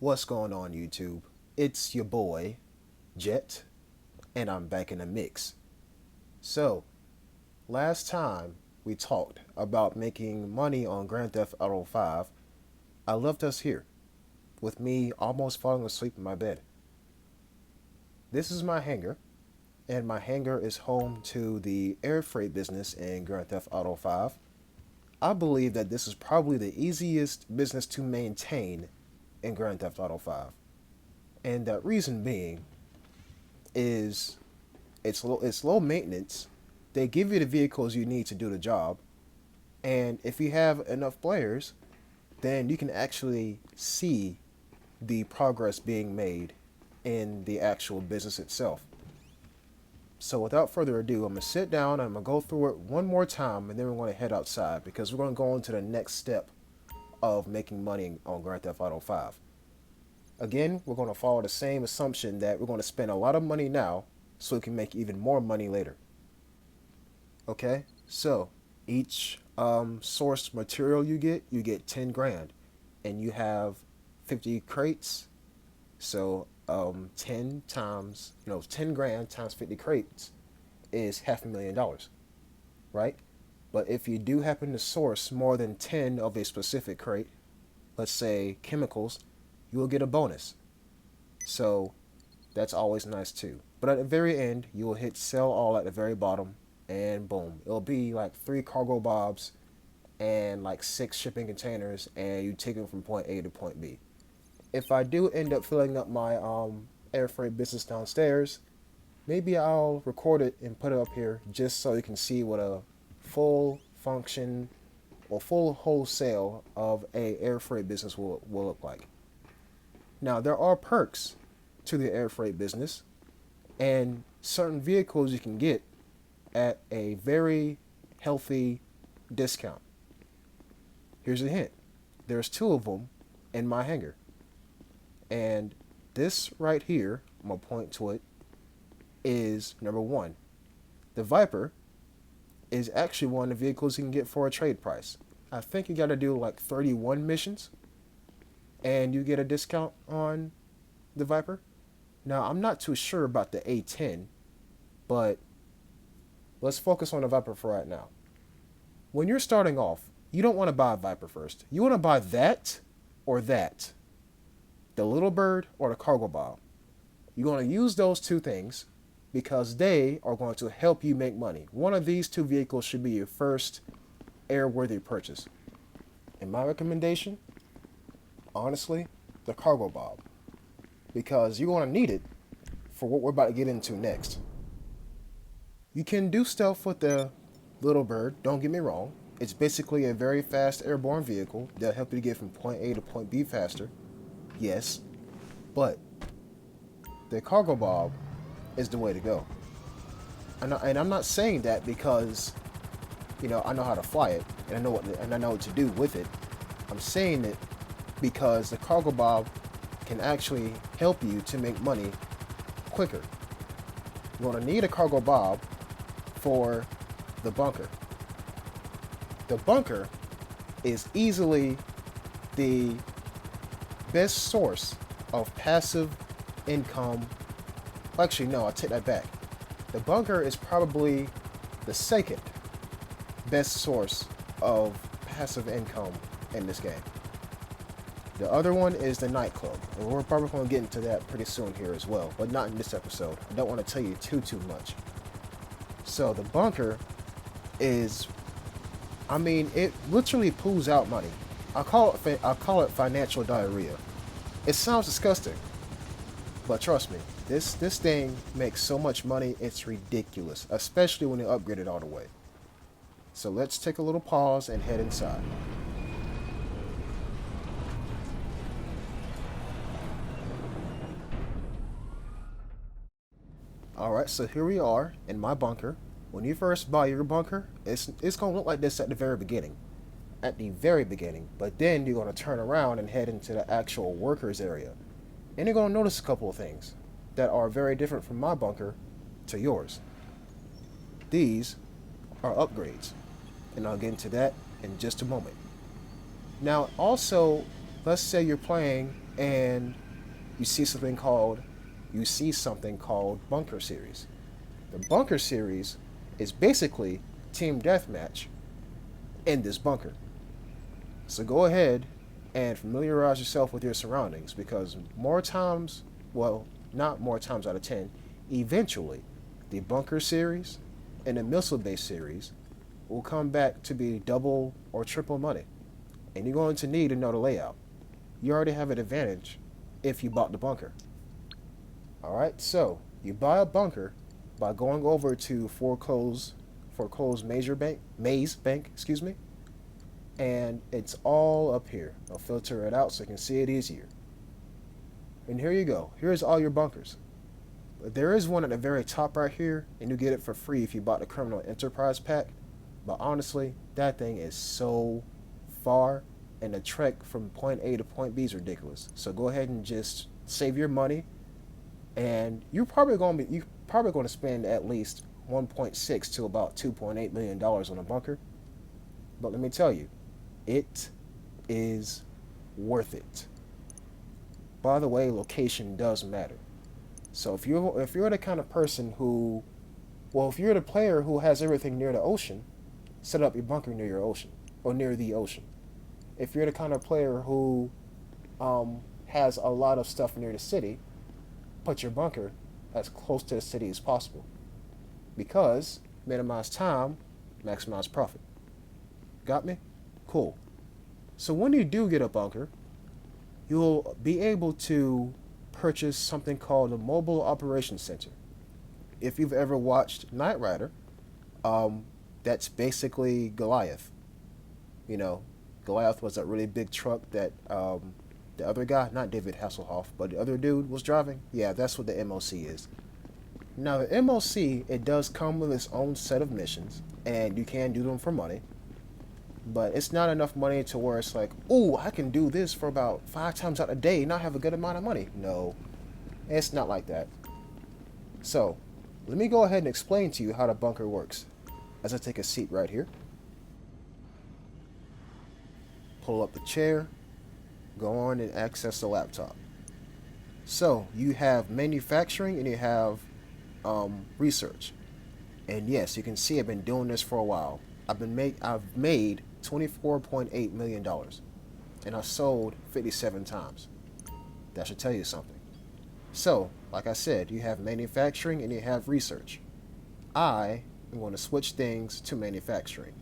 What's going on, YouTube? It's your boy, Jet, and I'm back in the mix. So, last time we talked about making money on Grand Theft Auto 5, I left us here, with me almost falling asleep in my bed. This is my hangar, and my hangar is home to the air freight business in Grand Theft Auto 5. I believe that this is probably the easiest business to maintain in Grand Theft Auto 5. And that reason being is it's low maintenance. They give you the vehicles you need to do the job, and if you have enough players, then you can actually see the progress being made in the actual business itself. So without further ado, I'm gonna sit down and I'm gonna go through it one more time, and then we're gonna head outside because we're gonna go into the next step of making money on Grand Theft Auto 5. Again, we're going to follow the same assumption that we're going to spend a lot of money now so we can make even more money later. Okay, so each source material you get 10 grand, and you have 50 crates. So 10 times, 10 grand times 50 crates is $500,000, right? But if you do happen to source more than 10 of a specific crate, let's say chemicals, you will get a bonus. So that's always nice too. But at the very end, you will hit sell all at the very bottom, and boom. It'll be like 3 Cargobobs and like 6 shipping containers, and you take them from point A to point B. If I do end up filling up my air freight business downstairs, maybe I'll record it and put it up here just so you can see what a full function or full wholesale of a air freight business will look like. Now, there are perks to the air freight business, and certain vehicles you can get at a very healthy discount. Here's a hint. There's 2 of them in my hangar. And this right here, I'm going to point to it, is number 1. The Viper is actually one of the vehicles you can get for a trade price. I think you got to do like 31 missions, and you get a discount on the Viper. Now, I'm not too sure about the A10, but let's focus on the Viper for right now. When you're starting off, you don't want to buy a Viper first. You want to buy that or that. The Little Bird or the Cargobob. You're going to use those 2 things because they are going to help you make money. One of these 2 vehicles should be your first airworthy purchase. And my recommendation, honestly, the Cargobob, because you're going to need it for what we're about to get into next. You can do stuff with the Little Bird, don't get me wrong. It's basically a very fast airborne vehicle that'll help you to get from point A to point B faster. Yes, but the Cargobob is the way to go. And I'm not saying that because, I know how to fly it and I know what to do with it. I'm saying it because the Cargobob can actually help you to make money quicker. You're going to need a Cargobob for the bunker. The bunker is easily the best source of passive income. Actually, no, I take that back. The bunker is probably the second best source of passive income in this game. The other one is the nightclub, and we're probably going to get into that pretty soon here as well, but not in this episode. I don't want to tell you too much. So the bunker is, it literally pulls out money. I call it financial diarrhea. It sounds disgusting, but trust me, this thing makes so much money, it's ridiculous, especially when you upgrade it all the way. So let's take a little pause and head inside. Alright, so here we are in my bunker. When you first buy your bunker, it's going to look like this at the very beginning. At the very beginning. But then you're going to turn around and head into the actual workers area. And you're going to notice a couple of things that are very different from my bunker to yours. These are upgrades. And I'll get into that in just a moment. Now, also, let's say you're playing and you see something called Bunker Series. The Bunker Series is basically team deathmatch in this bunker. So go ahead and familiarize yourself with your surroundings because more times, well, not more times out of 10, eventually the Bunker Series and the Missile Base Series will come back to be double or triple money. And you're going to need to know the layout. You already have an advantage if you bought the bunker. Alright, so you buy a bunker by going over to foreclosed Maze Bank, and it's all up here. I'll filter it out so you can see it easier. And here you go. Here's all your bunkers. There is one at the very top right here, and you get it for free if you bought the Criminal Enterprise pack. But honestly, that thing is so far, and the trek from point A to point B is ridiculous. So go ahead and just save your money, and you're probably going to spend at least 1.6 to about 2.8 million dollars on a bunker. But let me tell you, it is worth it. By the way, location does matter. So if you're the kind of person who, well, if you're the player who has everything near the ocean, set up your bunker near your ocean or near the ocean. If you're the kind of player who has a lot of stuff near the city, put your bunker as close to the city as possible. Because minimize time, maximize profit. Got me? Cool. So when you do get a bunker, you'll be able to purchase something called a Mobile Operations Center. If you've ever watched Knight Rider, that's basically Goliath. You know, Goliath was that really big truck that the other guy, not David Hasselhoff, but the other dude was driving. Yeah, that's what the MOC is. Now the MOC, it does come with its own set of missions, and you can do them for money. But it's not enough money to where it's like, oh, I can do this for about 5 times out a day and not have a good amount of money. No, it's not like that. So, let me go ahead and explain to you how the bunker works. As I take a seat right here. Pull up the chair. Go on and access the laptop. So, you have manufacturing and you have research. And yes, you can see I've been doing this for a while. I've made $24.8 million, and I sold 57 times. That should tell you something. So, like I said, you have manufacturing and you have research. I am going to switch things to manufacturing.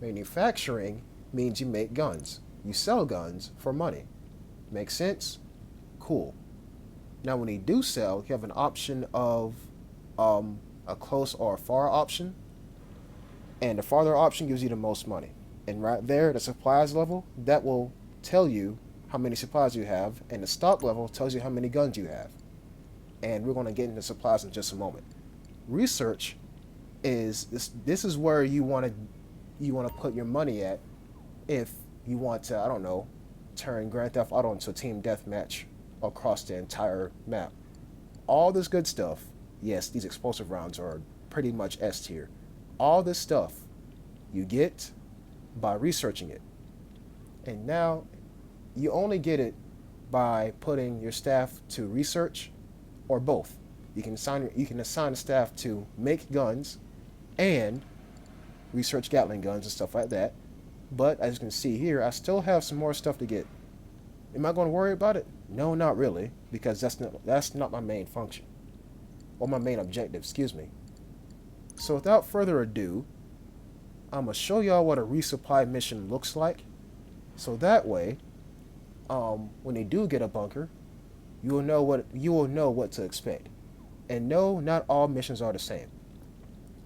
Manufacturing means you make guns. You sell guns for money. Make sense? Cool. Now, when you do sell, you have an option of a close or a far option. And the farther option gives you the most money. And right there, the supplies level, that will tell you how many supplies you have. And the stock level tells you how many guns you have. And we're going to get into supplies in just a moment. Research is, this is where you want to put your money at if you want to, I don't know, turn Grand Theft Auto into a team deathmatch across the entire map. All this good stuff, yes, these explosive rounds are pretty much S tier. All this stuff you get by researching it. And now you only get it by putting your staff to research or both. You can assign a staff to make guns and research Gatling guns and stuff like that. But as you can see here, I still have some more stuff to get. Am I going to worry about it? No, not really, because that's not my main function. Or my main objective, excuse me. So without further ado, I'm going to show y'all what a resupply mission looks like. So that way, when they do get a bunker, you will know what to expect. And no, not all missions are the same.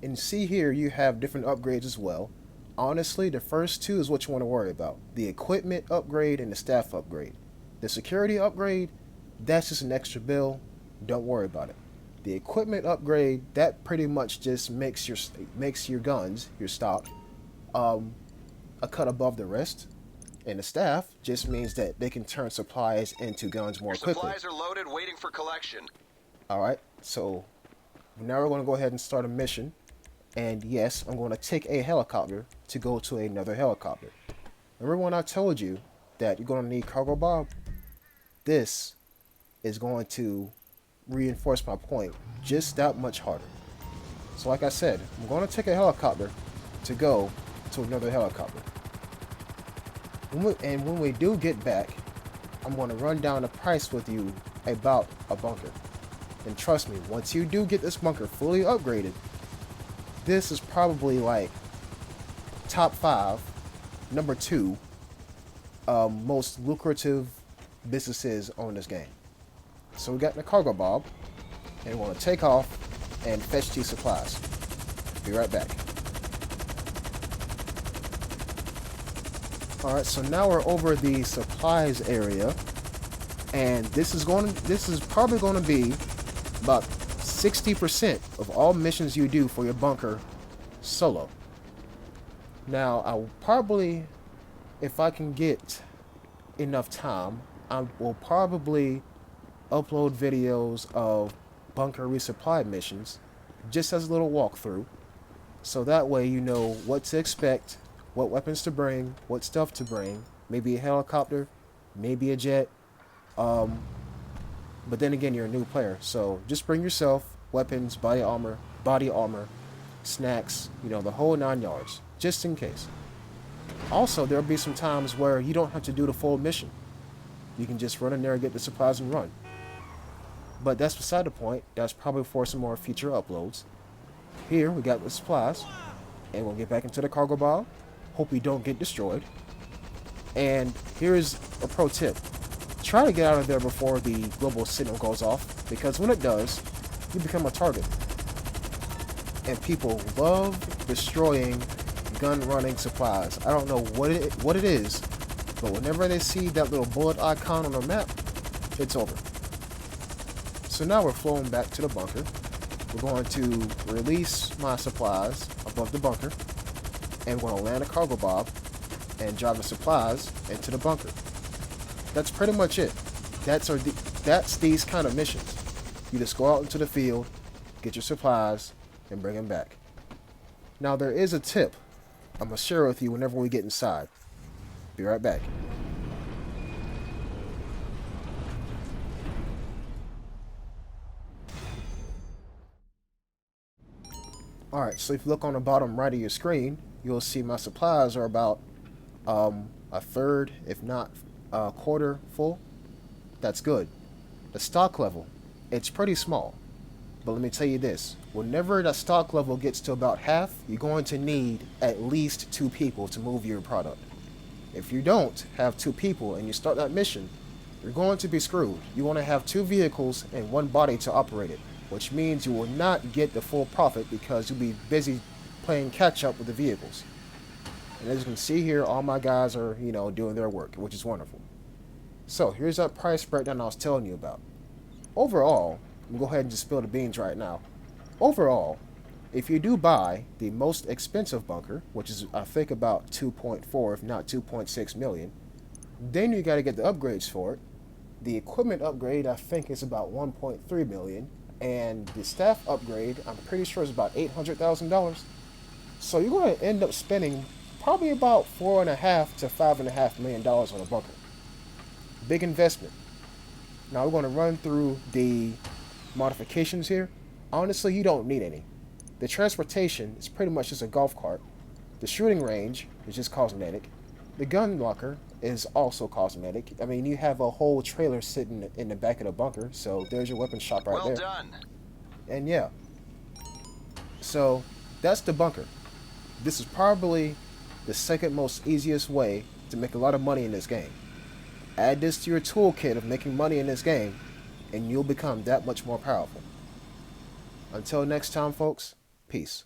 And see here, you have different upgrades as well. Honestly, the first two is what you want to worry about. The equipment upgrade and the staff upgrade. The security upgrade, that's just an extra bill. Don't worry about it. The equipment upgrade, that pretty much just makes your guns, your stock, a cut above the rest. And the staff just means that they can turn supplies into guns more quickly. Supplies are loaded, waiting for collection. Alright, so now we're going to go ahead and start a mission. And yes, I'm going to take a helicopter to go to another helicopter. Remember when I told you that you're going to need Cargobob? this is going to reinforce my point just that much harder. So like I said, I'm going to take a helicopter to go to another helicopter. When we do get back, I'm going to run down the price with you about a bunker. And trust me, once you do get this bunker fully upgraded, this is probably like top 5, number 2 most lucrative businesses on this game. So we got the Cargobob, and we're going to take off and fetch these supplies. Be right back. Alright, so now we're over the supplies area, and this is probably going to be about 60% of all missions you do for your bunker solo. Now, I'll probably, if I can get enough time, I will probably upload videos of bunker resupply missions just as a little walkthrough, so that way you know what to expect, what weapons to bring, what stuff to bring, maybe a helicopter, maybe a jet, but then again, you're a new player, so just bring yourself, weapons, body armor, snacks, you know, the whole 9 yards, just in case. Also, there'll be some times where you don't have to do the full mission. You can just run in there and get the supplies and run. But that's beside the point. That's probably for some more future uploads. Here, we got the supplies, and we'll get back into the Cargobob. Hope we don't get destroyed. And here's a pro tip. Try to get out of there before the global signal goes off, because when it does, you become a target. And people love destroying gun running supplies. I don't know what it is, but whenever they see that little bullet icon on the map, it's over. So now we're flowing back to the bunker. We're going to release my supplies above the bunker, and we're going to land a Cargobob and drive the supplies into the bunker. That's pretty much it. That's these kind of missions. You just go out into the field, get your supplies, and bring them back. Now there is a tip I'm going to share with you whenever we get inside. Be right back. Alright, so if you look on the bottom right of your screen, you'll see my supplies are about a third, if not a quarter full. That's good. The stock level, it's pretty small. But let me tell you this, whenever that stock level gets to about half, you're going to need at least 2 people to move your product. If you don't have 2 people and you start that mission, you're going to be screwed. You want to have 2 vehicles and 1 body to operate it, which means you will not get the full profit because you'll be busy playing catch up with the vehicles. And as you can see here, all my guys are, you know, doing their work, which is wonderful. So here's that price breakdown I was telling you about. Overall, I'm going to go ahead and just spill the beans right now. Overall, if you do buy the most expensive bunker, which is I think about 2.4 if not 2.6 million, then you got to get the upgrades for it. The equipment upgrade I think is about 1.3 million, and the staff upgrade I'm pretty sure is about $800,000. So you're going to end up spending probably about $4.5 to $5.5 million on a bunker. Big investment. Now we're going to run through the modifications here. Honestly, you don't need any. The transportation is pretty much just a golf cart. The shooting range is just cosmetic. The gun locker is also cosmetic. I mean, you have a whole trailer sitting in the back of the bunker, so there's your weapon shop right there. Well done. And yeah. So, that's the bunker. This is probably the second most easiest way to make a lot of money in this game. Add this to your toolkit of making money in this game, and you'll become that much more powerful. Until next time, folks, peace.